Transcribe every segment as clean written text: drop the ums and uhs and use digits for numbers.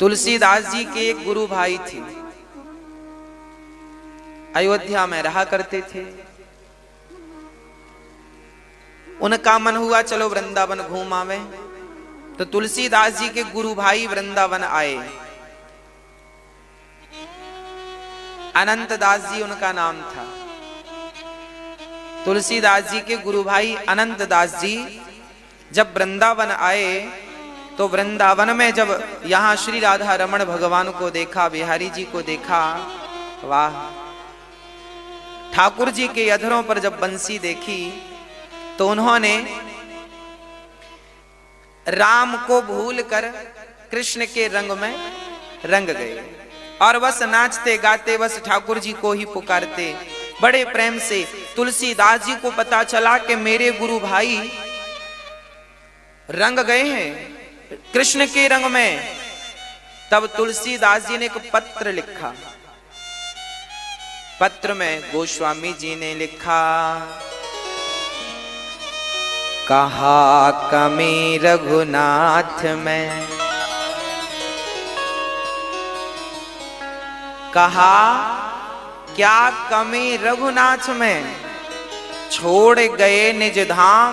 तुलसीदास जी के एक गुरु भाई थे, अयोध्या में रहा करते थे। उनका मन हुआ चलो वृंदावन घूम आवे, तो तुलसीदास जी के गुरु भाई वृंदावन आए। अनंत दास जी उनका नाम था। तुलसीदास जी के गुरु भाई अनंत दास जी जब वृंदावन आए तो वृंदावन में जब यहां श्री राधा रमण भगवान को देखा, बिहारी जी को देखा, वाह, ठाकुर जी के अधरों पर जब बंसी देखी तो उन्होंने राम को भूलकर कृष्ण के रंग में रंग गए और बस नाचते गाते बस ठाकुर जी को ही पुकारते बड़े प्रेम से। तुलसीदास जी को पता चला कि मेरे गुरु भाई रंग गए हैं कृष्ण के रंग में। तब तुलसीदास जी ने एक पत्र लिखा। पत्र में गोस्वामी जी ने लिखा, कहा कमी रघुनाथ में, कहा क्या कमी रघुनाथ में, छोड़ गए निज धाम।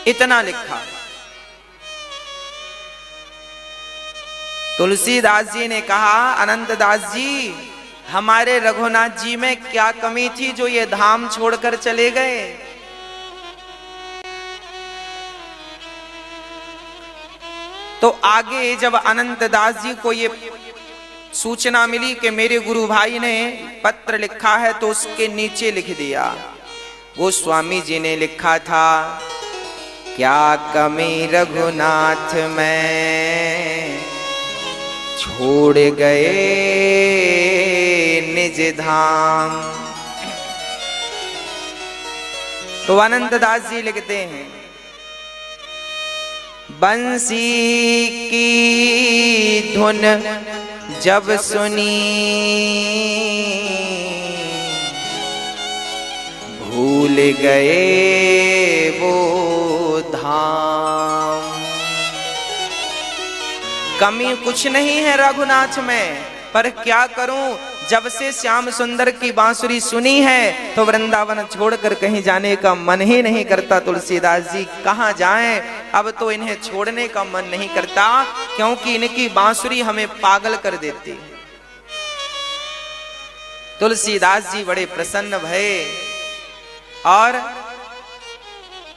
इतना लिखा। तुलसीदास जी ने कहा, अनंत दास जी, हमारे रघुनाथ जी में क्या कमी थी जो ये धाम छोड़कर चले गए। तो आगे जब अनंत दास जी को ये सूचना मिली कि मेरे गुरु भाई ने पत्र लिखा है, तो उसके नीचे लिख दिया। गोस्वामी जी ने लिखा था, क्या कमी रघुनाथ में, छोड़ गए निज धाम। तो अनंत दास जी लिखते हैं, बंसी की धुन जब सुनी, भूल गए वो धाम। कमी कुछ नहीं है रघुनाथ में, पर क्या करूं, जब से श्याम सुंदर की बांसुरी सुनी है तो वृंदावन छोड़कर कहीं जाने का मन ही नहीं करता। तुलसीदास जी कहां जाएं, अब तो इन्हें छोड़ने का मन नहीं करता, क्योंकि इनकी बांसुरी हमें पागल कर देती। तुलसीदास जी बड़े प्रसन्न भये और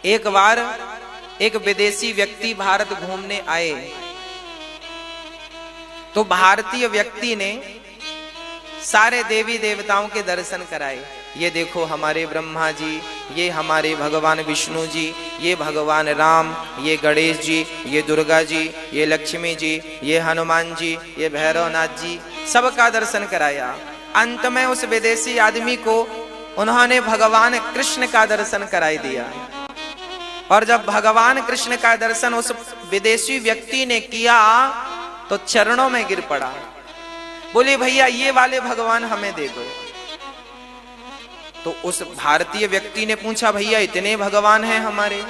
एक बार एक विदेशी व्यक्ति भारत घूमने आए, तो भारतीय व्यक्ति ने सारे देवी देवताओं के दर्शन कराए। ये देखो हमारे ब्रह्मा जी, ये हमारे भगवान विष्णु जी, ये भगवान राम, ये गणेश जी, ये दुर्गा जी, ये लक्ष्मी जी, ये हनुमान जी, ये भैरवनाथ जी, सबका दर्शन कराया। अंत में उस विदेशी आदमी को उन्होंने भगवान कृष्ण का दर्शन कराई दिया। और जब भगवान कृष्ण का दर्शन उस विदेशी व्यक्ति ने किया तो चरणों में गिर पड़ा, बोले भैया ये वाले भगवान हमें दे दो। तो उस भारतीय व्यक्ति ने पूछा, भैया इतने भगवान हैं हमारे,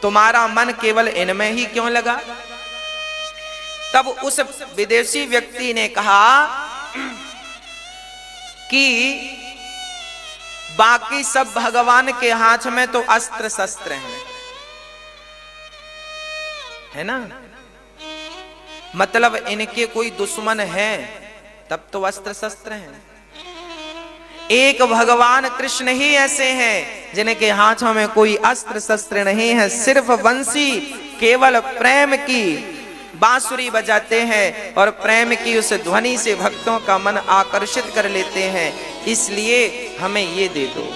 तुम्हारा मन केवल इनमें ही क्यों लगा। तब उस विदेशी व्यक्ति ने कहा कि बाकी सब भगवान के हाथ में तो अस्त्र शस्त्र हैं, है ना, मतलब इनके कोई दुश्मन है तब तो अस्त्र शस्त्र हैं। एक भगवान कृष्ण ही ऐसे हैं जिनके हाथों में कोई अस्त्र शस्त्र नहीं है, सिर्फ बंसी केवल प्रेम की बांसुरी बजाते हैं और प्रेम की उस ध्वनि से भक्तों का मन आकर्षित कर लेते हैं। इसलिए हमें ये दे दो।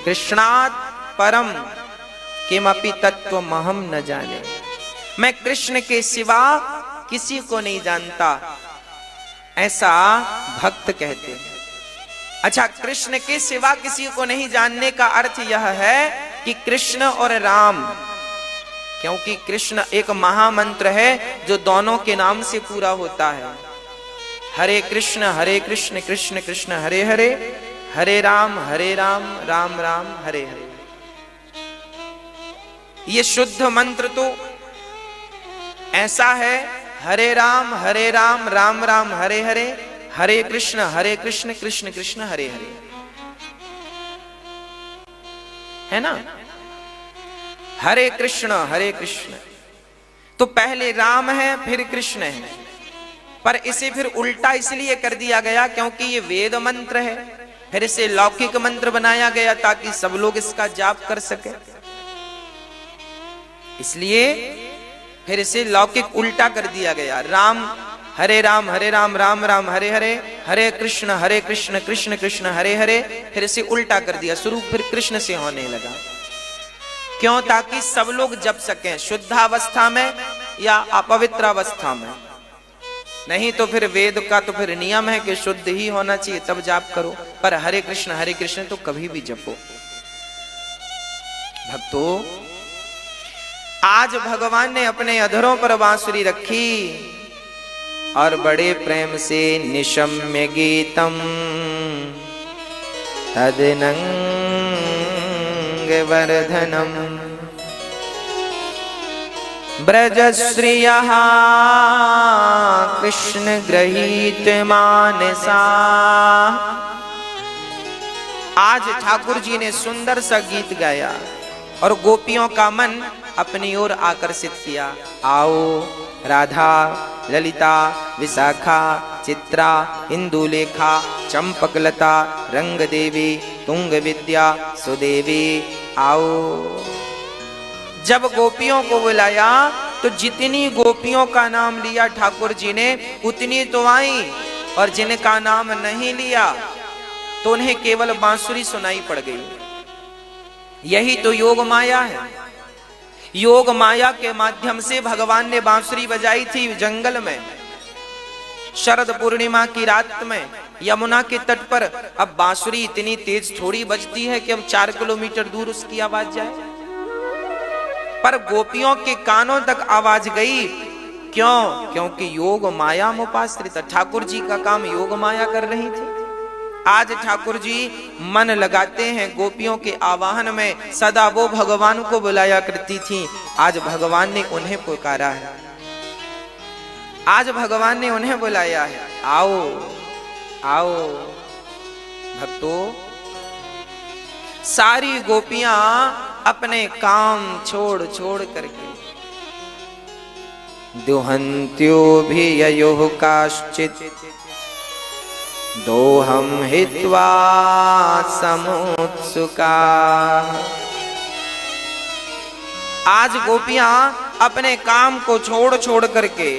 कृष्णात् परम किमपि तत्त्वमहं न जाने, मैं कृष्ण के सिवा किसी को नहीं जानता, ऐसा भक्त कहते हैं। अच्छा, कृष्ण के सिवा किसी को नहीं जानने का अर्थ यह है कि कृष्ण और राम, क्योंकि कृष्ण एक महामंत्र है जो दोनों के नाम से पूरा होता है। हरे कृष्ण कृष्ण कृष्ण हरे हरे, हरे राम राम राम हरे हरे। ये शुद्ध मंत्र तो ऐसा है हरे राम राम राम हरे हरे, हरे कृष्ण कृष्ण कृष्ण हरे हरे, है ना। हरे कृष्ण तो पहले राम है फिर कृष्ण है, पर इसे फिर उल्टा इसलिए कर दिया गया क्योंकि ये वेद मंत्र है, फिर इसे लौकिक मंत्र बनाया गया ताकि सब लोग इसका जाप कर सके, इसलिए फिर इसे लौकिक उल्टा कर दिया गया। राम राम राम हरे हरे, हरे कृष्ण कृष्ण कृष्ण हरे हरे, फिर इसे उल्टा कर दिया, शुरू फिर कृष्ण से होने लगा। क्यों? ताकि सब लोग जप सकें, शुद्धावस्था में या अपवित्र अवस्था में। नहीं तो फिर वेद का तो फिर नियम है कि शुद्ध ही होना चाहिए तब जाप करो, पर हरे कृष्ण तो कभी भी जपो। भक्तों, आज भगवान ने अपने अधरों पर बांसुरी रखी और बड़े प्रेम से निशम्य गीतम तदनंग वर्धनम ब्रजश्रियः कृष्ण गृहीत मानसा। आज ठाकुर जी ने सुंदर सा गीत गाया और गोपियों का मन अपनी ओर आकर्षित किया। आओ राधा, ललिता, विशाखा, चित्रा, इंदुलेखा, चंपकलता, रंग देवी, तुंग विद्या, सुदेवी, आओ। जब गोपियों को बुलाया तो जितनी गोपियों का नाम लिया ठाकुर जी ने उतनी तो आई, और जिनका नाम नहीं लिया तो उन्हें केवल बांसुरी सुनाई पड़ गई। यही तो योग माया है। योग माया के माध्यम से भगवान ने बांसुरी बजाई थी जंगल में, शरद पूर्णिमा की रात में यमुना के तट पर। अब बांसुरी इतनी तेज थोड़ी बजती है कि हम 4 किलोमीटर दूर उसकी आवाज जाए, पर गोपियों के कानों तक आवाज गई। क्यों? क्योंकि योग माया मुपाश्रित, ठाकुर जी का काम योग माया कर रही थी। आज ठाकुर जी मन लगाते हैं गोपियों के आवाहन में, सदा वो भगवान को बुलाया करती थी, आज भगवान ने उन्हें पुकारा है, आज भगवान ने उन्हें बुलाया है। आओ आओ भक्तों, सारी गोपियां अपने काम छोड़ छोड़ करके दुहंत्यो भी ययोः काश्चित् दोहम हित्वा समुत्सुका। आज गोपियां अपने काम को छोड़ छोड़ करके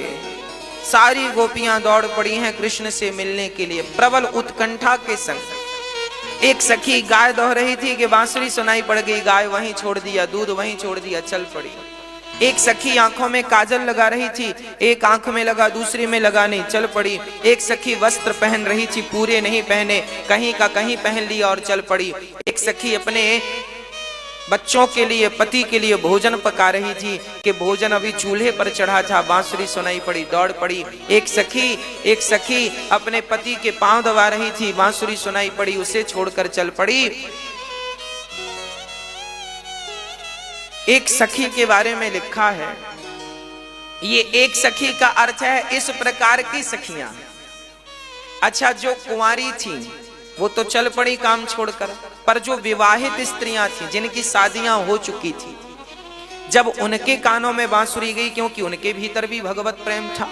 सारी गोपियां दौड़ पड़ी हैं कृष्ण से मिलने के लिए प्रबल उत्कंठा के संग। एक सखी गाय दौड़ रही थी कि बांसुरी सुनाई पड़ गई, गाय वहीं छोड़ दिया, दूध वहीं छोड़ दिया, चल पड़ी। एक सखी आंखों में काजल लगा रही थी, एक आंख में लगा दूसरी में लगा नहीं, चल पड़ी। एक सखी वस्त्र पहन रही थी, पूरे नहीं पहने, कहीं का कहीं पहन लिया और चल पड़ी। एक सखी अपने बच्चों के लिए, पति के लिए भोजन पका रही थी कि भोजन अभी चूल्हे पर चढ़ा था, बांसुरी सुनाई पड़ी, दौड़ पड़ी। एक सखी अपने पति के पांव दबा रही थी, बांसुरी सुनाई पड़ी, उसे छोड़कर चल पड़ी। एक सखी के बारे में लिखा है, ये एक सखी का अर्थ है इस प्रकार की सखियां। अच्छा, जो कुंवारी थी वो तो चल पड़ी काम छोड़कर, पर जो विवाहित स्त्रियां थी जिनकी शादियां हो चुकी थी, जब उनके कानों में बांसुरी गई, क्योंकि उनके भीतर भी भगवत प्रेम था,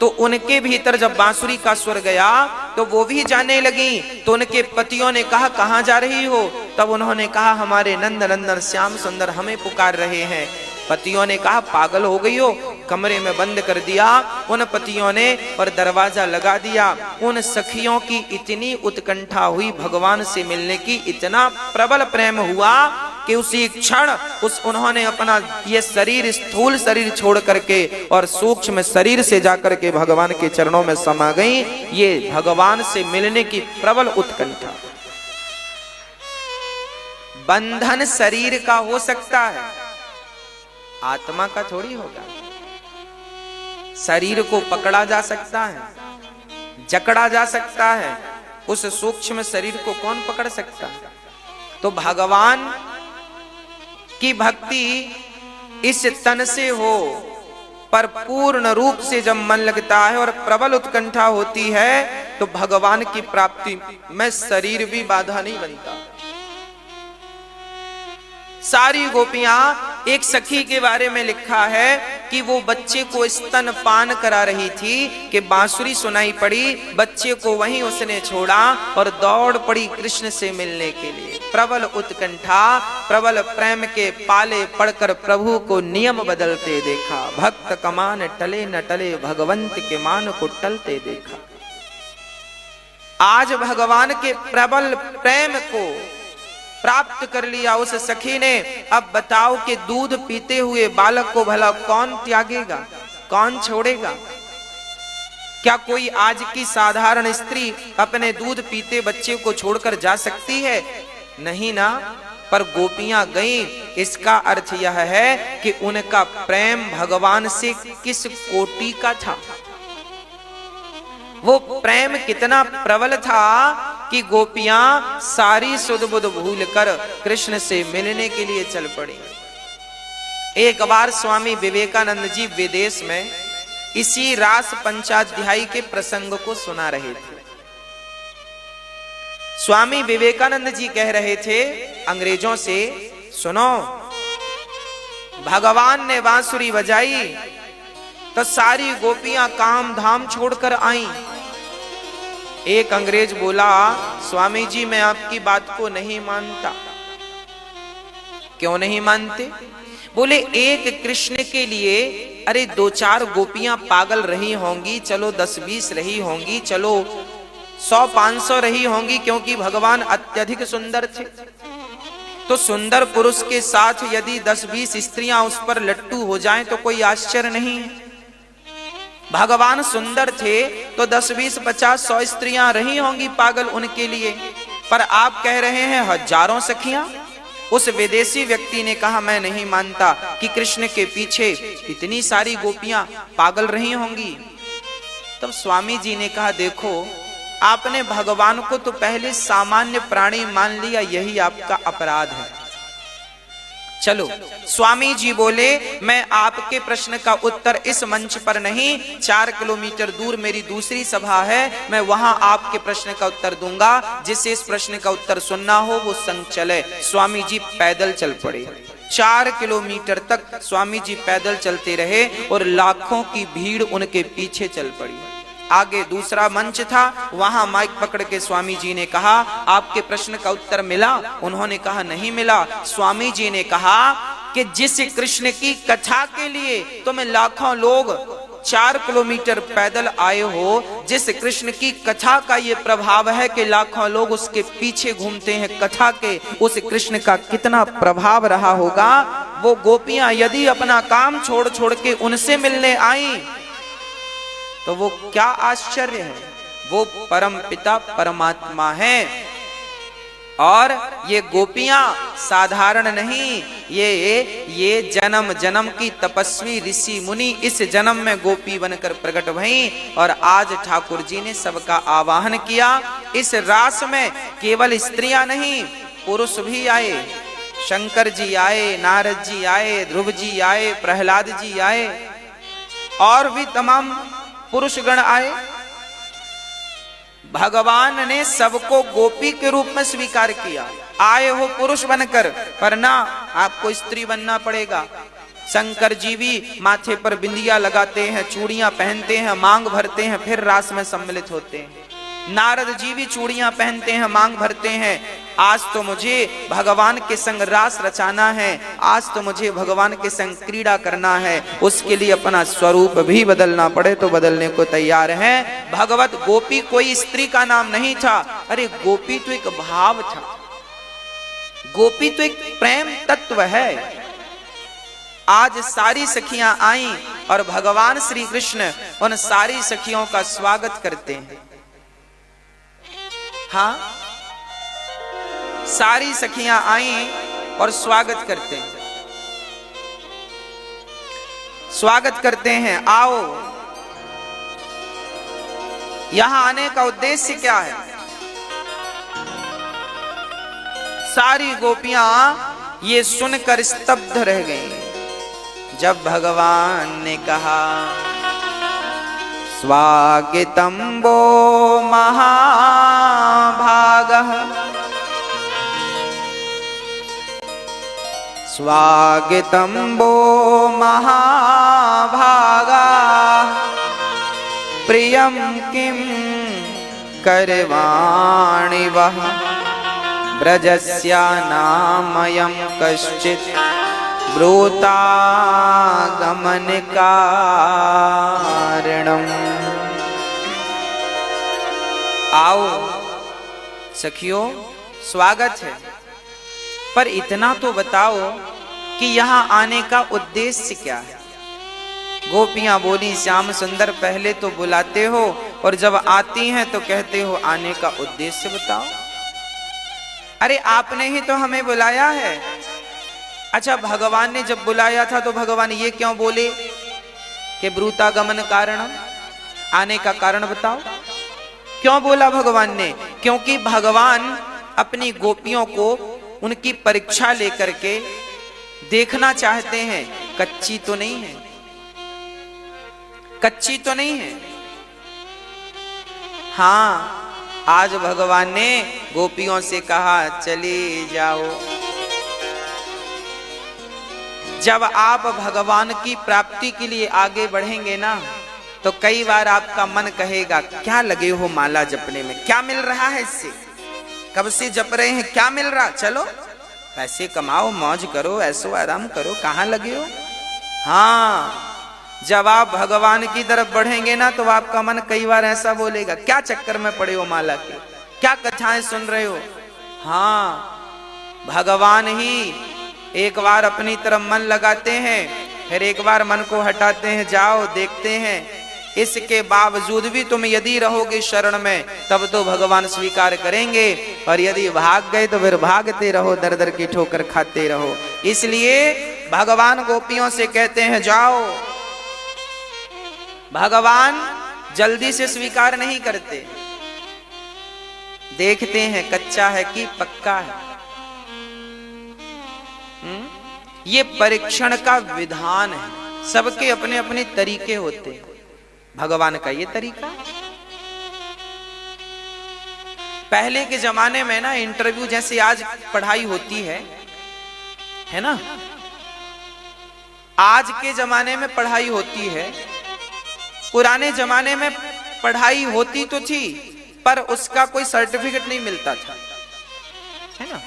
तो उनके भीतर जब बांसुरी का स्वर गया तो वो भी जाने लगी। तो उनके पतियों ने कहा, कहां जा रही हो? तब उन्होंने कहा, हमारे नंद नंदन श्याम सुंदर हमें पुकार रहे हैं। पतियों ने कहा, पागल हो गई हो? कमरे में बंद कर दिया उन पतियों ने और दरवाजा लगा दिया। उन सखियों की इतनी उत्कंठा हुई भगवान से मिलने की, इतना प्रबल प्रेम हुआ कि उसी क्षण उन्होंने अपना ये शरीर, स्थूल शरीर छोड़ करके और सूक्ष्म शरीर से जाकर के भगवान के चरणों में समा गई। ये भगवान से मिलने की प्रबल उत्कंठा। बंधन शरीर का हो सकता है, आत्मा का थोड़ी होगा। शरीर को पकड़ा जा सकता है, जकड़ा जा सकता है, उस सूक्ष्म शरीर को कौन पकड़ सकता है? तो भगवान की भक्ति इस तन से हो पर पूर्ण रूप से जब मन लगता है और प्रबल उत्कंठा होती है तो भगवान की प्राप्ति में शरीर भी बाधा नहीं बनता। सारी गोपियां, एक सखी के बारे में लिखा है कि वो बच्चे को स्तन पान करा रही थी कि बांसुरी सुनाई पड़ी, बच्चे को वहीं उसने छोड़ा और दौड़ पड़ी कृष्ण से मिलने के लिए। प्रबल उत्कंठा, प्रबल प्रेम के पाले पड़कर प्रभु को नियम बदलते देखा। भक्त कमान टले न टले, भगवंत के मान को टलते देखा। आज भगवान के प्रबल प्रेम को प्राप्त कर लिया उस सखी ने। अब बताओ कि दूध पीते हुए बालक को भला कौन त्यागेगा, कौन छोड़ेगा? क्या कोई आज की साधारण स्त्री अपने दूध पीते बच्चे को छोड़कर जा सकती है? नहीं ना। पर गोपियां गईं, इसका अर्थ यह है कि उनका प्रेम भगवान से किस कोटि का था। वो प्रेम कितना प्रबल था कि गोपियां सारी सुध बुध भूल कर कृष्ण से मिलने के लिए चल पड़ी। एक बार स्वामी विवेकानंद जी विदेश में इसी रास पंचाध्यायी के प्रसंग को सुना रहे थे। स्वामी विवेकानंद जी कह रहे थे अंग्रेजों से, सुनो, भगवान ने बांसुरी बजाई तो सारी गोपियां काम धाम छोड़कर आईं। एक अंग्रेज बोला, स्वामी जी मैं आपकी बात को नहीं मानता। क्यों नहीं मानते? बोले, एक कृष्ण के लिए अरे 2-4 गोपियां पागल रही होंगी, चलो 10-20 रही होंगी, चलो 100-500 रही होंगी, क्योंकि भगवान अत्यधिक सुंदर थे। तो सुंदर पुरुष के साथ यदि 10-20 स्त्रियां उस पर लट्टू हो जाएं तो कोई आश्चर्य नहीं है। भगवान सुंदर थे तो 10-20-50-100 स्त्रियां रही होंगी पागल उनके लिए। पर आप कह रहे हैं हजारों सखियां। उस विदेशी व्यक्ति ने कहा, मैं नहीं मानता कि कृष्ण के पीछे इतनी सारी गोपियां पागल रही होंगी। तब स्वामी जी ने कहा, देखो, आपने भगवान को तो पहले सामान्य प्राणी मान लिया, यही आपका अपराध है। चलो, स्वामी जी बोले, मैं आपके प्रश्न का उत्तर इस मंच पर नहीं, 4 किलोमीटर दूर मेरी दूसरी सभा है, मैं वहां आपके प्रश्न का उत्तर दूंगा। जिसे इस प्रश्न का उत्तर सुनना हो वो संग चले। स्वामी जी पैदल चल पड़े। 4 किलोमीटर तक स्वामी जी पैदल चलते रहे और लाखों की भीड़ उनके पीछे चल पड़ी। आगे दूसरा मंच था, वहां माइक पकड़ के स्वामी जी ने कहा, आपके प्रश्न का उत्तर मिला? उन्होंने कहा, नहीं मिला। स्वामी जी ने कहा कि जिस कृष्ण की कथा के लिए तुम लाखों लोग 4 किलोमीटर पैदल आए हो, जिस कृष्ण की कथा का ये प्रभाव है कि लाखों लोग उसके पीछे घूमते हैं कथा के, उस कृष्ण का कितना प्रभाव रहा होगा। वो गोपियां यदि अपना काम छोड़ छोड़ के उनसे मिलने आई तो वो क्या आश्चर्य है। वो परम पिता परमात्मा है। और ये गोपियां साधारण नहीं, ये जन्म जन्म की तपस्वी ऋषि मुनि इस जन्म में गोपी बनकर प्रकट भई। और आज ठाकुर जी ने सबका आवाहन किया। इस रास में केवल स्त्रियां नहीं, पुरुष भी आए। शंकर जी आए, नारद जी आए, ध्रुव जी आए, प्रहलाद जी आए, और भी तमाम पुरुष गण आए। भगवान ने सबको गोपी के रूप में स्वीकार किया। आए हो पुरुष बनकर, पर ना, आपको स्त्री बनना पड़ेगा। शंकर जी भी माथे पर बिंदिया लगाते हैं, चूड़ियां पहनते हैं, मांग भरते हैं, फिर रास में सम्मिलित होते हैं। नारद जी भी चूड़ियां पहनते हैं, मांग भरते हैं। आज तो मुझे भगवान के संग रास रचाना है, आज तो मुझे भगवान के संग क्रीड़ा करना है, उसके लिए अपना स्वरूप भी बदलना पड़े तो बदलने को तैयार है। भगवत गोपी कोई स्त्री का नाम नहीं था। अरे गोपी तो एक भाव था, गोपी तो एक प्रेम तत्व है। आज सारी सखियां आईं और भगवान श्री कृष्ण उन सारी सखियों का स्वागत करते हैं। हाँ, सारी सखियां आईं और स्वागत करते हैं, स्वागत करते हैं। आओ। यहां आने का उद्देश्य क्या है? सारी गोपियां ये सुनकर स्तब्ध रह गईं। जब भगवान ने कहा स्वागतम वो महाभागः, स्वागतम वो महाभागा, प्रियम किम करवाणि वह, ब्रजस्या नामयं कश्चित् ब्रूता गमन कारणम। आओ सखियों, स्वागत है, पर इतना तो बताओ कि यहाँ आने का उद्देश्य क्या है। गोपियां बोली श्याम सुंदर पहले तो बुलाते हो और जब आती हैं तो कहते हो आने का उद्देश्य बताओ। अरे आपने ही तो हमें बुलाया है। अच्छा, भगवान ने जब बुलाया था तो भगवान ये क्यों बोले कि ब्रूतागमन कारणम, आने का कारण बताओ। क्यों बोला भगवान ने? क्योंकि भगवान अपनी गोपियों को उनकी परीक्षा लेकर के देखना चाहते हैं, कच्ची तो नहीं है, कच्ची तो नहीं है। हाँ, आज भगवान ने गोपियों से कहा चले जाओ। जब आप भगवान की प्राप्ति के लिए आगे बढ़ेंगे ना, तो कई बार आपका मन कहेगा क्या लगे हो माला जपने में, क्या मिल रहा है इससे, कब से जप रहे हैं, क्या मिल रहा, चलो पैसे कमाओ, मौज करो, ऐसो आराम करो, कहाँ लगे हो। हाँ, जब आप भगवान की तरफ बढ़ेंगे ना तो आपका मन कई बार ऐसा बोलेगा क्या चक्कर में पड़े हो माला के, क्या कथाएं सुन रहे हो। हाँ, भगवान ही एक बार अपनी तरफ मन लगाते हैं, फिर एक बार मन को हटाते हैं, जाओ देखते हैं। इसके बावजूद भी तुम यदि रहोगे शरण में तब तो भगवान स्वीकार करेंगे, और यदि भाग गए तो फिर भागते रहो, दर दर की ठोकर खाते रहो। इसलिए भगवान गोपियों से कहते हैं जाओ। भगवान जल्दी से स्वीकार नहीं करते, देखते हैं कच्चा है कि पक्का है। ये परीक्षण का विधान है, सबके अपने अपने तरीके होते हैं। भगवान का ये तरीका, पहले के जमाने में ना इंटरव्यू जैसे आज पढ़ाई होती है ना, आज के जमाने में पढ़ाई होती है। पुराने जमाने में पढ़ाई होती तो थी पर उसका कोई सर्टिफिकेट नहीं मिलता था, है ना।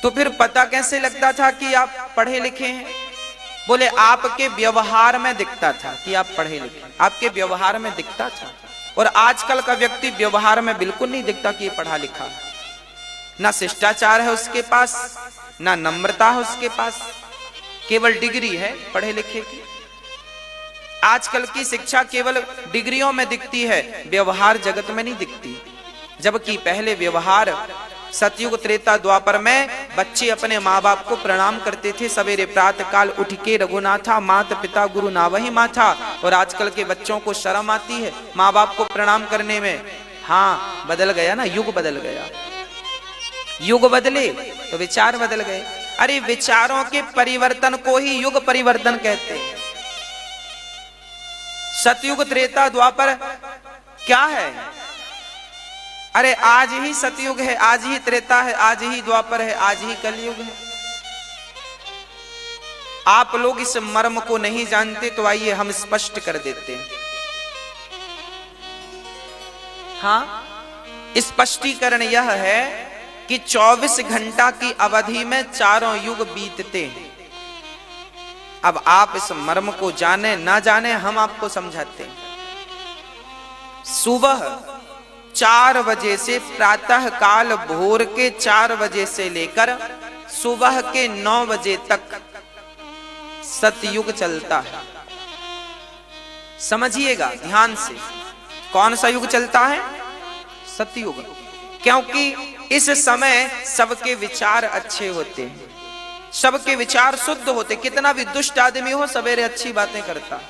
तो फिर पता कैसे लगता था कि आप पढ़े लिखे हैं? बोले आपके व्यवहार में दिखता था कि आप पढ़े लिखे, आपके व्यवहार में दिखता था। और आजकल का व्यक्ति व्यवहार में बिल्कुल नहीं दिखता कि ये पढ़ा लिखा है, ना शिष्टाचार है उसके पास, ना नम्रता है उसके पास, केवल डिग्री है पढ़े लिखे की। आजकल की शिक्षा केवल डिग्रियों में दिखती है, व्यवहार जगत में नहीं दिखती। जबकि पहले व्यवहार, सतयुग त्रेता द्वापर में बच्चे अपने माँ बाप को प्रणाम करते थे, सवेरे प्रातः काल उठ के रघुनाथा माता पिता गुरु नावही माथा। और आजकल के बच्चों को शर्म आती है माँ बाप को प्रणाम करने में। हाँ, बदल गया ना, युग बदल गया। युग बदले तो विचार बदल गए। अरे विचारों के परिवर्तन को ही युग परिवर्तन कहते हैं। सतयुग त्रेता द्वापर क्या है? अरे आज ही सतयुग है, आज ही त्रेता है, आज ही द्वापर है, आज ही कलयुग है। आप लोग इस मर्म को नहीं जानते तो आइए हम स्पष्ट कर देते हैं। हाँ, स्पष्टीकरण यह है कि 24 घंटा की अवधि में चारों युग बीतते हैं। अब आप इस मर्म को जाने ना जाने हम आपको समझाते हैं। सुबह 4 बजे से प्रातः काल भोर के 4 बजे से लेकर सुबह के 9 बजे तक सतयुग चलता है। समझिएगा ध्यान से, कौन सा युग चलता है? सतयुग। क्योंकि इस समय सबके विचार अच्छे होते हैं, सबके विचार शुद्ध होते। कितना भी दुष्ट आदमी हो सवेरे अच्छी बातें करता,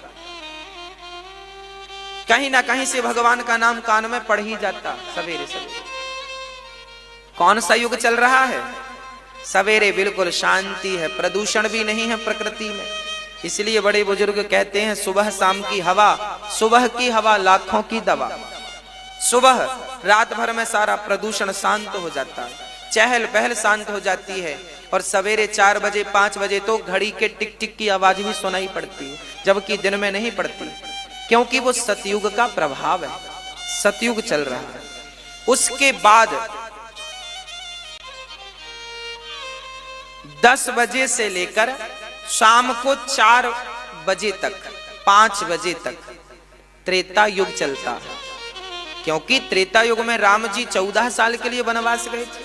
कहीं ना कहीं से भगवान का नाम कान में पढ़ ही जाता सवेरे सवेरे। कौन सा युग चल रहा है? सवेरे बिल्कुल शांति है, प्रदूषण भी नहीं है प्रकृति में। इसलिए बड़े बुजुर्ग कहते हैं सुबह शाम की हवा, सुबह की हवा लाखों की दवा। सुबह रात भर में सारा प्रदूषण शांत हो जाता है, चहल पहल शांत हो जाती है, और सवेरे 4 बजे 5 बजे तो घड़ी के टिक टिक की आवाज भी सुनाई पड़ती है, जबकि दिन में नहीं पड़ती, क्योंकि वो सतयुग का प्रभाव है, सतयुग चल रहा है। उसके बाद 10 बजे से लेकर शाम को 4 बजे तक, 5 बजे तक त्रेता युग चलता है, क्योंकि त्रेता युग में राम जी 14 साल के लिए वनवास गए थे।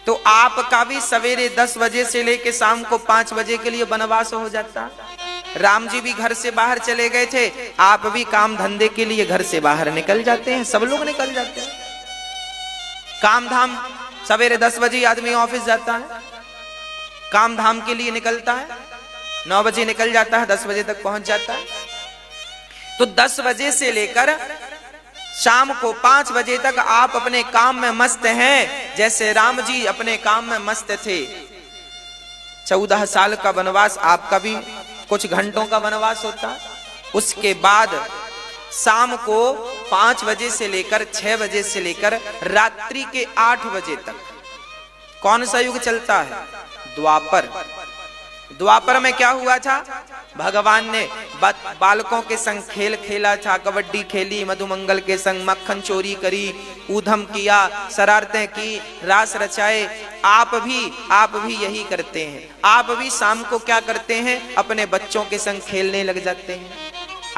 तो आपका भी सवेरे 10 बजे से लेकर शाम को 5 बजे के लिए वनवास हो जाता। राम जी भी घर से बाहर चले गए थे, आप भी काम धंधे के लिए घर से बाहर निकल जाते हैं, सब लोग निकल जाते हैं। काम धाम सवेरे 10 बजे आदमी ऑफिस जाता है, काम धाम के लिए निकलता है, 9 बजे निकल जाता है, 10 बजे तक पहुंच जाता है। तो 10 बजे से लेकर शाम को 5 बजे तक आप अपने काम में मस्त हैं, जैसे राम जी अपने काम में मस्त थे। 14 साल का वनवास, आपका भी कुछ घंटों का वनवास होता है। उसके बाद शाम को 5 बजे से लेकर 6 बजे से लेकर रात्रि के 8 बजे तक कौन सा युग चलता है? द्वापर। द्वापर में क्या हुआ था? भगवान ने बालकों के संग खेल खेला था, कबड्डी खेली, मधुमंगल के संग मक्खन चोरी करी, ऊधम किया, शरारतें की, रास रचाए। आप भी यही करते हैं। आप भी शाम को क्या करते हैं? अपने बच्चों के संग खेलने लग जाते हैं।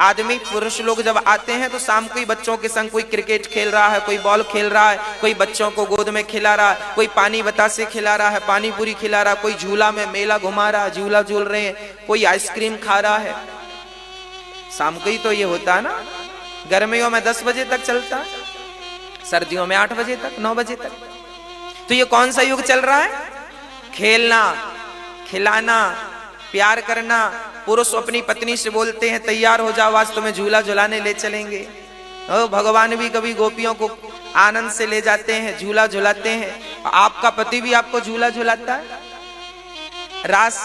आदमी पुरुष लोग जब आते हैं तो शाम को ही बच्चों के संग कोई क्रिकेट खेल रहा है, कोई बॉल खेल रहा है, कोई बच्चों को गोद में खिला रहा है, कोई पानी बतासे खिला रहा है, पानी पूरी खिला रहा है, कोई झूला में मेला घुमा रहा है, झूला झूल रहे हैं, कोई आइसक्रीम खा रहा है। शाम को ही तो ये होता है ना। गर्मियों में 10 बजे तक चलता है, सर्दियों में 8 बजे तक, 9 बजे तक। तो ये कौन सा युग चल रहा है? खेलना, खिलाना, प्यार करना। पुरुष अपनी पत्नी से बोलते हैं तैयार हो जाओ, आज तुम्हें झूला झुलाने ले चलेंगे। भगवान भी कभी गोपियों को आनंद से ले जाते हैं, झूला झुलाते हैं। आपका पति भी आपको झूला झुलाता है। रास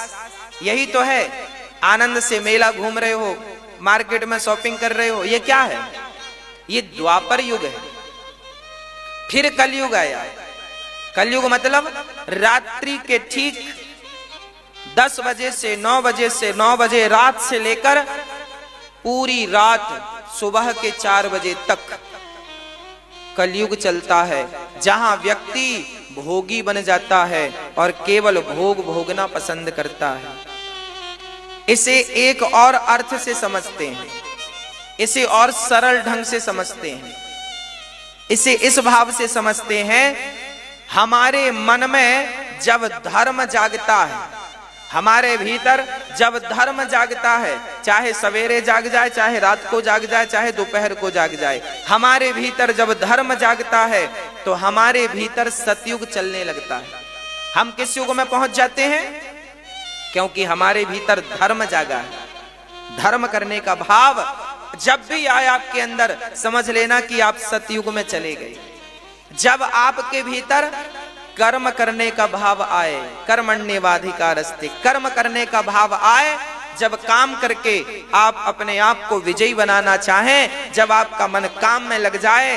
यही तो है, आनंद से मेला घूम रहे हो, मार्केट में शॉपिंग कर रहे हो। ये क्या है? ये द्वापर युग है। फिर कलयुग आया। कलयुग मतलब रात्रि के ठीक 10 बजे से 9 बजे से 9 बजे रात से लेकर पूरी रात सुबह के 4 बजे तक कलयुग चलता है, जहां व्यक्ति भोगी बन जाता है और केवल भोग भोगना पसंद करता है। इसे एक और अर्थ से समझते हैं, इसे और सरल ढंग से समझते हैं, इसे इस भाव से समझते हैं, हमारे मन में जब धर्म जागता है, हमारे भीतर जब धर्म जागता है, चाहे सवेरे जाग जाए, चाहे रात को जाग जाए, चाहे दोपहर को जाग जाए, हमारे भीतर जब धर्म जागता है तो हमारे भीतर सतयुग चलने लगता है। हम किस युग में पहुंच जाते हैं? क्योंकि हमारे भीतर धर्म जागा है। धर्म करने का भाव जब भी आए आपके अंदर, समझ लेना कि आप सतयुग में चले गए। जब आपके भीतर कर्म करने का भाव आए, कर्मण्येवाधिकारस्ते, कर्म करने का भाव आए, जब काम करके आप अपने आप को विजयी बनाना चाहें, जब आपका मन काम में लग जाए,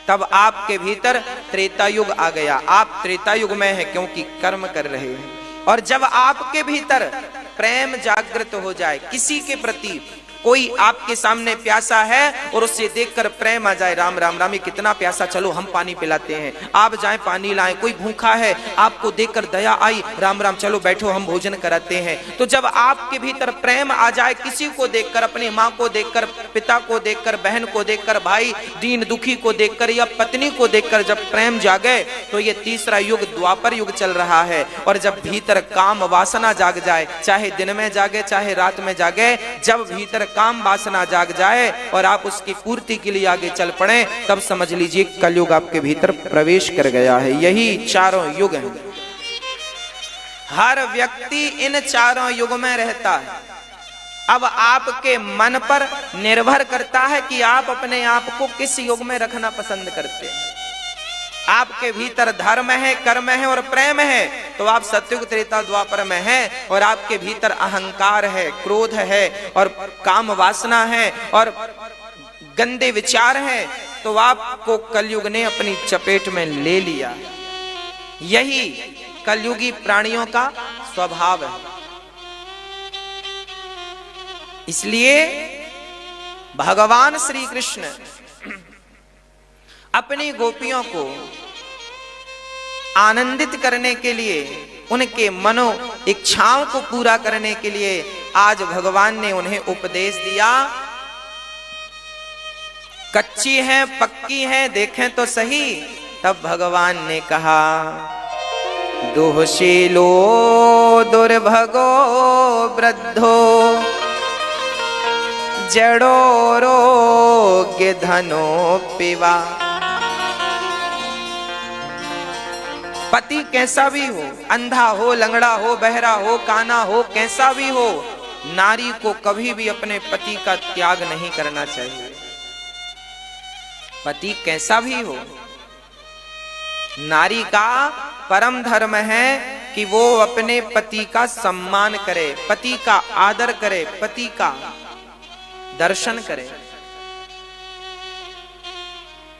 तब आपके भीतर त्रेता युग आ गया। आप त्रेता युग में हैं क्योंकि कर्म कर रहे हैं। और जब आपके भीतर प्रेम जागृत हो जाए, किसी के प्रति कोई आपके सामने प्यासा है और उससे देखकर प्रेम आ जाए, राम राम राम, ये कितना प्यासा, चलो हम पानी पिलाते हैं, आप जाएं पानी लाएं। कोई भूखा है, आपको देखकर दया आई, राम राम चलो बैठो हम भोजन कराते हैं। तो जब आपके भीतर प्रेम आ जाए, किसी को देखकर, अपनी माँ को देखकर, पिता को देखकर, बहन को देखकर, भाई दीन दुखी को देखकर या पत्नी को देखकर जब प्रेम जागे, तो ये तीसरा युग द्वापर युग चल रहा है। और जब भीतर काम वासना जाग जाए, चाहे दिन में जागे चाहे रात में जागे, जब भीतर काम वासना जाग जाए और आप उसकी पूर्ति के लिए आगे चल पड़े, तब समझ लीजिए कलयुग आपके भीतर प्रवेश कर गया है। यही चारों युग हैं। हर व्यक्ति इन चारों युग में रहता है। अब आपके मन पर निर्भर करता है कि आप अपने आप को किस युग में रखना पसंद करते हैं। आपके भीतर धर्म है, कर्म है और प्रेम है, तो आप सतयुग त्रेता द्वापर में हैं। और आपके भीतर अहंकार है, क्रोध है और काम वासना है और गंदे विचार हैं, तो आपको कलयुग ने अपनी चपेट में ले लिया। यही कलयुगी प्राणियों का स्वभाव है। इसलिए भगवान श्री कृष्ण अपनी गोपियों को आनंदित करने के लिए, उनके मनो इच्छाओं को पूरा करने के लिए आज भगवान ने उन्हें उपदेश दिया। कच्ची है, पक्की है, देखें तो सही। तब भगवान ने कहा, दुःशीलो दुर्भगो वृद्धो जड़ो रोग्य धनो पिवा। पति कैसा भी हो, अंधा हो, लंगड़ा हो, बहरा हो, काना हो, कैसा भी हो, नारी को कभी भी अपने पति का त्याग नहीं करना चाहिए। पति कैसा भी हो, नारी का परम धर्म है कि वो अपने पति का सम्मान करे, पति का आदर करे, पति का दर्शन करे।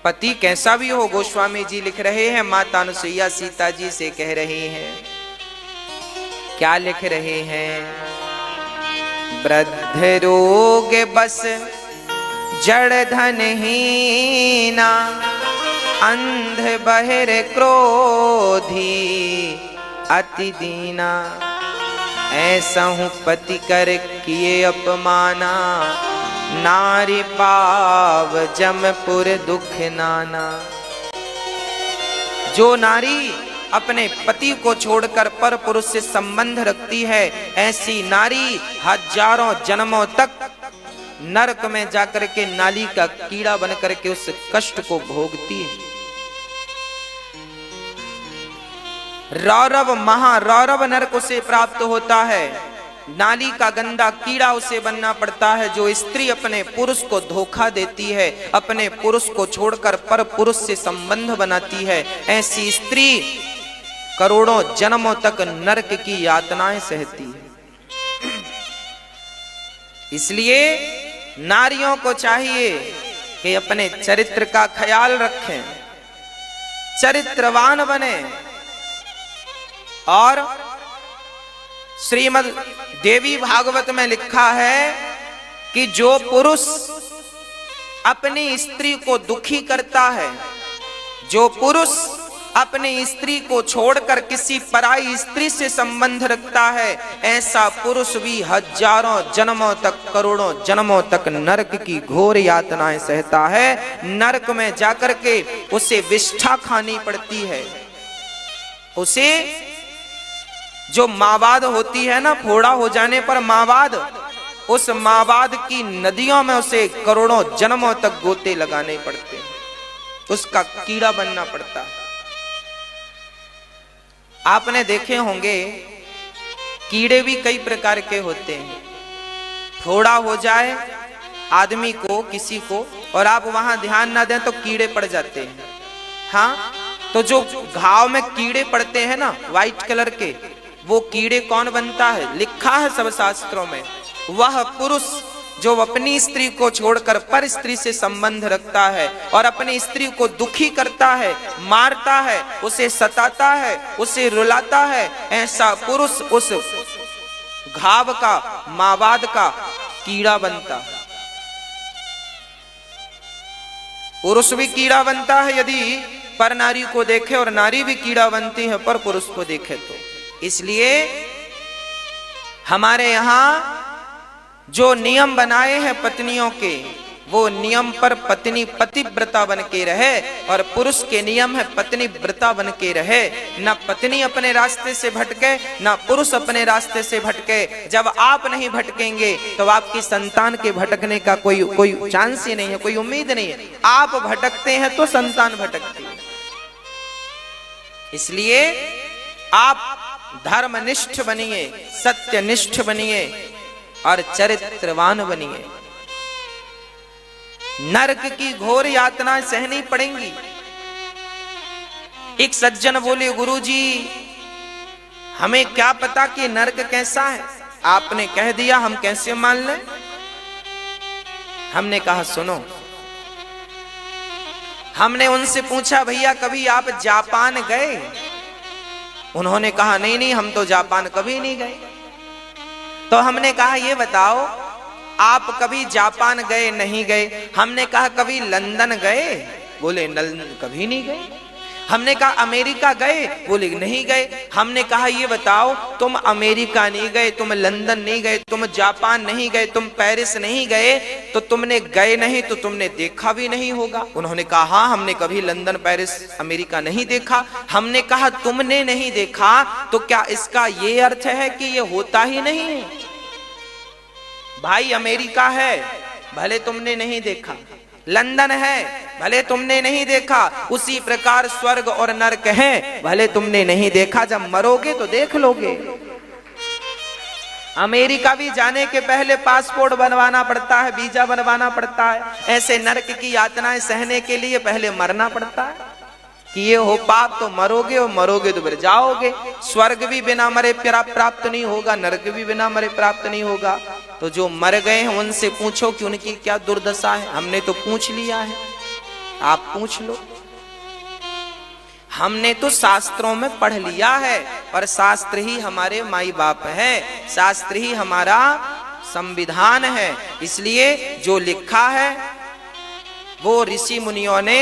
पति कैसा भी हो, गोस्वामी जी लिख रहे हैं, माता अनुसुईया सीता जी से कह रही हैं, क्या लिख रहे हैं? वृद्ध रोग बस जड़ धनहीना, अंध बहिर क्रोधी अति दीना। ऐसा हूँ पति कर किए अपमाना, नारी पाव जमपुर दुख नाना। जो नारी अपने पति को छोड़कर पर पुरुष से संबंध रखती है, ऐसी नारी हजारों जन्मों तक नरक में जाकर के नाली का कीड़ा बनकर के उस कष्ट को भोगती है। रौरव महारौरव नरक उसे प्राप्त होता है। नाली का गंदा कीड़ा उसे बनना पड़ता है। जो स्त्री अपने पुरुष को धोखा देती है, अपने पुरुष को छोड़कर पर पुरुष से संबंध बनाती है, ऐसी स्त्री करोड़ों जन्मों तक नरक की यातनाएं सहती है। इसलिए नारियों को चाहिए कि अपने चरित्र का ख्याल रखें, चरित्रवान बने। और श्रीमद् देवी भागवत में लिखा है कि जो पुरुष अपनी स्त्री को दुखी करता है, जो पुरुष अपनी स्त्री को छोड़कर किसी पराई स्त्री से संबंध रखता है, ऐसा पुरुष भी हजारों जन्मों तक, करोड़ों जन्मों तक नरक की घोर यातनाएं सहता है। नरक में जाकर के उसे विष्ठा खानी पड़ती है। उसे जो मावाद होती है ना, फोड़ा हो जाने पर मावाद, उस मावाद की नदियों में उसे करोड़ों जन्मों तक गोते लगाने पड़ते हैं, उसका कीड़ा बनना पड़ता है। आपने देखे होंगे कीड़े भी कई प्रकार के होते हैं। फोड़ा हो जाए आदमी को, किसी को, और आप वहां ध्यान ना दें तो कीड़े पड़ जाते हैं। हाँ, तो जो घाव में कीड़े पड़ते हैं ना व्हाइट कलर के, वो कीड़े कौन बनता है? लिखा है सब शास्त्रों में, वह पुरुष जो अपनी स्त्री को छोड़कर पर स्त्री से संबंध रखता है और अपनी स्त्री को दुखी करता है, मारता है, उसे सताता है, उसे रुलाता है, ऐसा पुरुष उस घाव का, मावाद का कीड़ा बनता है। पुरुष भी कीड़ा बनता है यदि पर नारी को देखे, और नारी भी कीड़ा बनती है पर पुरुष को देखे तो। इसलिए हमारे यहां जो नियम बनाए हैं पत्नियों के, वो नियम पर पत्नी पतिव्रता बन के रहे, और पुरुष के नियम है पत्नी व्रता बन के रहे। ना पत्नी अपने रास्ते से भटके, ना पुरुष अपने रास्ते से भटके। जब आप नहीं भटकेंगे तो आपकी संतान के भटकने का कोई चांस ही नहीं है, कोई उम्मीद नहीं है। आप भटकते हैं तो संतान भटकती है। इसलिए आप धर्मनिष्ठ बनिए, सत्यनिष्ठ बनिए और चरित्रवान बनिए। नरक की घोर यातनाएं सहनी पड़ेंगी। एक सज्जन बोले, गुरुजी हमें क्या पता कि नरक कैसा है, आपने कह दिया, हम कैसे मान लें। हमने कहा सुनो, हमने उनसे पूछा भैया कभी आप जापान गए? उन्होंने कहा नहीं नहीं, हम तो जापान कभी नहीं गए। तो हमने कहा ये बताओ, आप कभी जापान गए? नहीं गए। हमने कहा कभी लंदन गए? बोले लंदन कभी नहीं गए। हमने कहा अमेरिका गए? बोले नहीं गए। हमने कहा ये बताओ, तुम अमेरिका नहीं गए, तुम लंदन नहीं गए, तुम जापान नहीं गए, तुम पेरिस नहीं गए, तो तुमने गए नहीं तो तुमने देखा भी नहीं होगा। उन्होंने कहा हाँ, हमने कभी लंदन पेरिस अमेरिका नहीं देखा। हमने कहा तुमने नहीं देखा तो क्या इसका ये अर्थ है कि ये होता ही नहीं है? भाई अमेरिका है, भले तुमने नहीं देखा, लंदन है, भले तुमने नहीं देखा, उसी प्रकार स्वर्ग और नरक है, भले तुमने नहीं देखा, जब मरोगे तो देख लोगे। अमेरिका भी जाने के पहले पासपोर्ट बनवाना पड़ता है, वीजा बनवाना पड़ता है। ऐसे नरक की यातनाएं सहने के लिए पहले मरना पड़ता है कि ये हो पाप तो मरोगे, और मरोगे तो फिर जाओगे। स्वर्ग भी बिना मरे प्राप्त नहीं होगा, नरक भी बिना मरे प्राप्त नहीं होगा। तो जो मर गए हैं उनसे पूछो कि उनकी क्या दुर्दशा है। हमने तो पूछ लिया है, आप पूछ लो। हमने तो शास्त्रों में पढ़ लिया है, पर शास्त्र ही हमारे माई बाप है, शास्त्र ही हमारा संविधान है। इसलिए जो लिखा है वो ऋषि मुनियों ने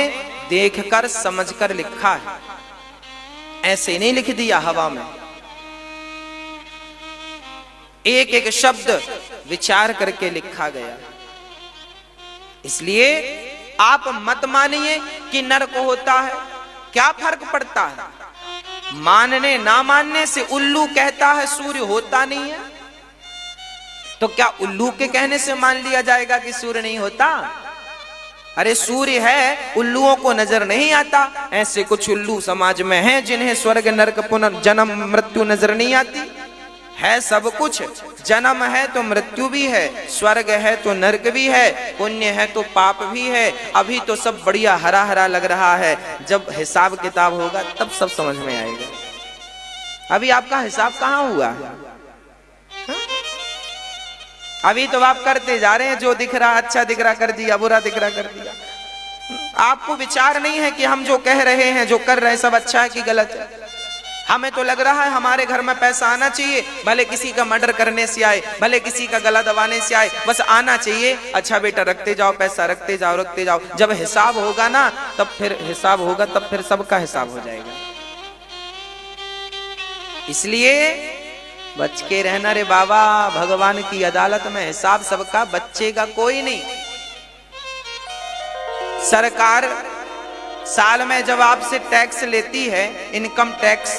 देखकर समझकर लिखा है, ऐसे नहीं लिख दिया हवा में। एक एक शब्द विचार करके लिखा गया। इसलिए आप मत मानिए कि नरक होता है, क्या फर्क पड़ता है? मानने ना मानने से उल्लू कहता है सूर्य होता नहीं है, तो क्या उल्लू के कहने से मान लिया जाएगा कि सूर्य नहीं होता? अरे सूर्य है, उल्लुओं को नजर नहीं आता। ऐसे कुछ उल्लू समाज में हैं जिन्हें स्वर्ग नरक पुनर्जन्म मृत्यु नजर नहीं आती। है सब कुछ, जन्म है तो मृत्यु भी है, स्वर्ग है तो नरक भी है, पुण्य है तो पाप भी है। अभी तो सब बढ़िया हरा हरा लग रहा है, जब हिसाब किताब होगा तब सब समझ में आएगा। अभी आपका हिसाब कहाँ हुआ? अभी तो आप करते जा रहे हैं, जो दिख रहा अच्छा दिख रहा कर दिया, बुरा दिख रहा कर दिया। आपको विचार नहीं है कि हम जो कह रहे हैं, जो कर रहे हैं, सब अच्छा है कि गलत है। हमें तो लग रहा है हमारे घर में पैसा आना चाहिए, भले किसी का मर्डर करने से आए, भले किसी का गला दबाने से आए, बस आना चाहिए। अच्छा बेटा रखते जाओ, पैसा रखते जाओ, रखते जाओ। जब हिसाब होगा ना, तब फिर हिसाब होगा, तब फिर सबका हिसाब हो जाएगा। इसलिए बच के रहना रे बाबा, भगवान की अदालत में हिसाब सबका बचेगा कोई नहीं। सरकार साल में जब आपसे टैक्स लेती है, इनकम टैक्स,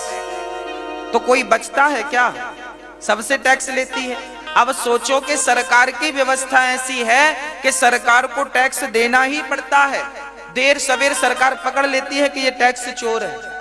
तो कोई बचता है क्या? सबसे टैक्स लेती है। अब सोचो कि सरकार की व्यवस्था ऐसी है कि सरकार को टैक्स देना ही पड़ता है। देर सवेर सरकार पकड़ लेती है कि ये टैक्स चोर है।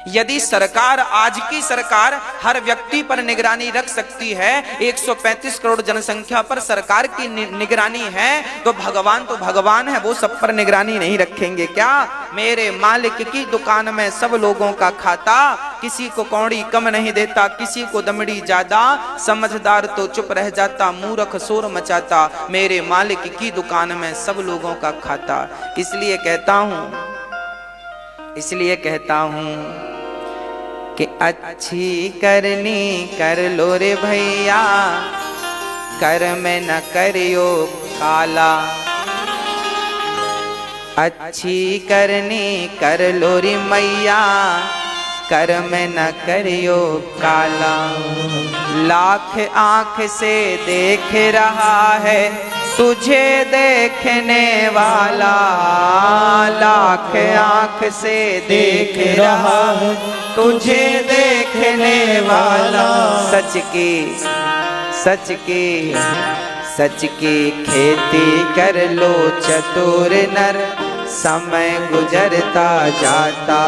यदि सरकार, आज की सरकार हर व्यक्ति पर निगरानी रख सकती है, 135 करोड़ जनसंख्या पर सरकार की निगरानी है, तो भगवान है, वो सब पर निगरानी नहीं रखेंगे क्या? मेरे मालिक की दुकान में सब लोगों का खाता, किसी को कौड़ी कम नहीं देता, किसी को दमड़ी ज्यादा, समझदार तो चुप रह जाता, मूर्ख शोर मचाता। मेरे मालिक की दुकान में सब लोगों का खाता। इसलिए कहता हूं कि अच्छी करनी कर लो रे भैया, कर में न करियो काला। अच्छी करनी कर लो रे मैया, कर में न करियो काला। लाख आंख से देख रहा है तुझे देखने वाला, लाख आंख से देख रहा है तुझे देखने वाला। सच की खेती कर लो चतुर नर, समय गुजरता जाता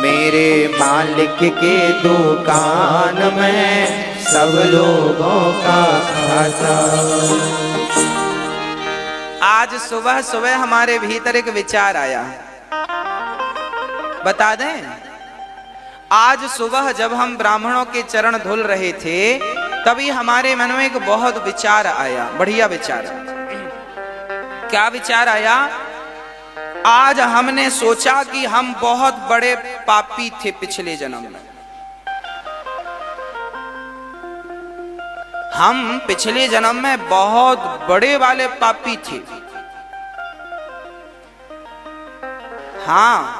मेरे मालिक के दुकान में सब लोगों का खाता। आज सुबह सुबह हमारे भीतर एक विचार आया। बता दें, आज सुबह जब हम ब्राह्मणों के चरण धुल रहे थे तभी हमारे मन में एक बहुत विचार आया, बढ़िया विचार। क्या विचार आया? आज हमने सोचा कि हम बहुत बड़े पापी थे पिछले जन्म में। हम पिछले जन्म में बहुत बड़े वाले पापी थे। हाँ,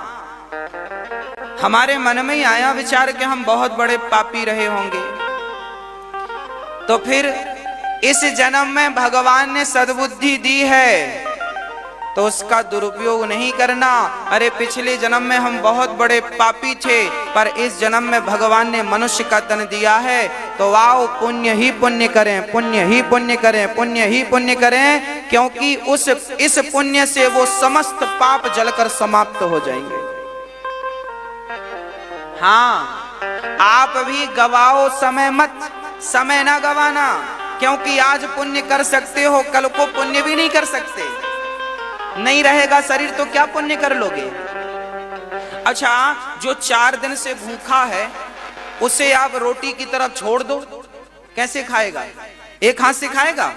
हमारे मन में ही आया विचार कि हम बहुत बड़े पापी रहे होंगे। तो फिर इस जन्म में भगवान ने सद्बुद्धि दी है तो उसका दुरुपयोग नहीं करना। अरे पिछले जन्म में हम बहुत बड़े पापी थे पर इस जन्म में भगवान ने मनुष्य का तन दिया है तो आओ पुण्य ही पुण्य करें, पुण्य ही पुण्य करें, पुण्य ही पुण्य करें, क्योंकि इस पुण्य से वो समस्त पाप जलकर समाप्त हो जाएंगे। हाँ, आप भी गवाओ समय मत, समय ना गवाना, क्योंकि आज पुण्य कर सकते हो कल को पुण्य भी नहीं कर सकते। नहीं रहेगा शरीर तो क्या पुण्य कर लोगे। अच्छा, जो 4 दिन से भूखा है उसे आप रोटी की तरफ छोड़ दो, कैसे खाएगा? एक हाथ से खाएगा?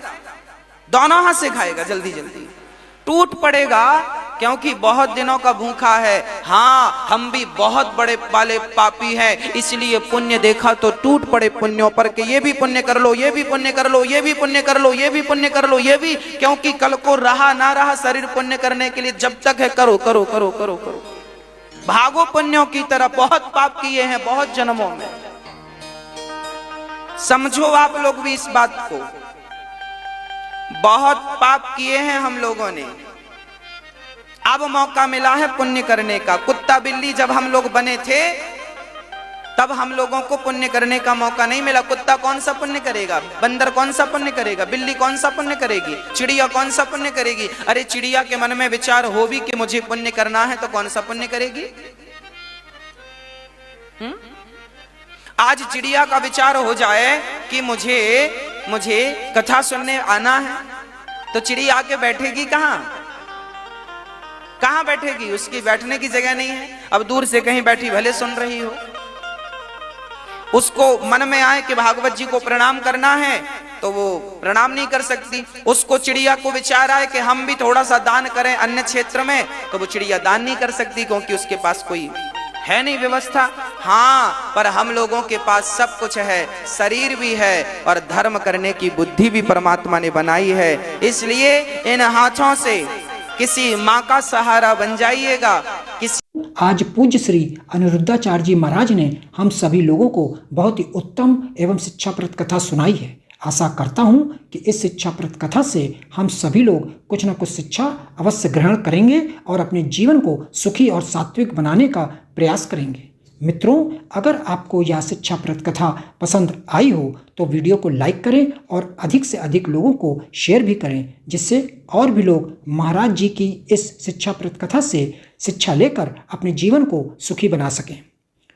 दोनों हाथ से खाएगा, जल्दी जल्दी टूट पड़ेगा, क्योंकि बहुत दिनों का भूखा है। हाँ, हम भी बहुत बड़े वाले पापी हैं, इसलिए पुण्य देखा तो टूट पड़े पुण्यों पर कि ये भी पुण्य कर लो, ये भी पुण्य कर लो, ये भी पुण्य कर लो, ये भी पुण्य कर लो, ये भी, क्योंकि कल को रहा ना रहा शरीर पुण्य करने के लिए। जब तक है करो करो करो करो करो, भागो पुण्यों की तरफ। बहुत पाप किए हैं बहुत जन्मों में, समझो आप लोग भी इस बात को। बहुत पाप किए हैं हम लोगों ने, अब मौका मिला है पुण्य करने का। कुत्ता बिल्ली जब हम लोग बने थे तब हम लोगों को पुण्य करने का मौका नहीं मिला। कुत्ता कौन सा पुण्य करेगा? बंदर कौन सा पुण्य करेगा? बिल्ली कौन सा पुण्य करेगी? चिड़िया कौन सा पुण्य करेगी? अरे चिड़िया के मन में विचार हो भी कि मुझे पुण्य करना है तो कौन सा पुण्य करेगी? आज चिड़िया का विचार हो जाए कि मुझे कथा सुनने आना है तो चिड़िया आके बैठेगी कहां बैठेगी? उसकी बैठने की जगह नहीं है। अब दूर से कहीं बैठी भले सुन रही हो, उसको मन में आए कि भागवत जी को प्रणाम करना है तो वो प्रणाम नहीं कर सकती। उसको चिड़िया को विचार आए कि हम भी थोड़ा सा दान करें अन्य क्षेत्र में, तो वो चिड़िया दान नहीं कर सकती क्योंकि उसके पास कोई है नहीं व्यवस्था। हाँ, पर हम लोगों के पास सब कुछ है, शरीर भी है और धर्म करने की बुद्धि भी परमात्मा ने बनाई है। इसलिए इन हाथों से किसी माँ का सहारा बन जाइएगा। आज पूज्य श्री अनिरुद्धाचार्य जी महाराज ने हम सभी लोगों को बहुत ही उत्तम एवं शिक्षाप्रद कथा सुनाई है। आशा करता हूँ कि इस शिक्षाप्रद कथा से हम सभी लोग कुछ न कुछ शिक्षा अवश्य ग्रहण करेंगे और अपने जीवन को सुखी और सात्विक बनाने का प्रयास करेंगे। मित्रों, अगर आपको यह शिक्षाप्रद कथा पसंद आई हो तो वीडियो को लाइक करें और अधिक से अधिक लोगों को शेयर भी करें, जिससे और भी लोग महाराज जी की इस शिक्षाप्रद कथा से शिक्षा लेकर अपने जीवन को सुखी बना सकें।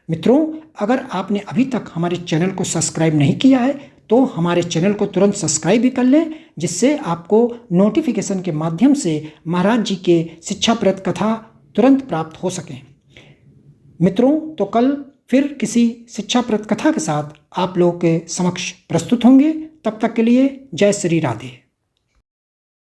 मित्रों, अगर आपने अभी तक हमारे चैनल को सब्सक्राइब नहीं किया है तो हमारे चैनल को तुरंत सब्सक्राइब भी कर लें, जिससे आपको नोटिफिकेशन के माध्यम से महाराज जी के शिक्षाप्रद कथा तुरंत प्राप्त हो सकें। मित्रों, तो कल फिर किसी शिक्षाप्रद कथा के साथ आप लोगों के समक्ष प्रस्तुत होंगे। तब तक के लिए जय श्री राधे।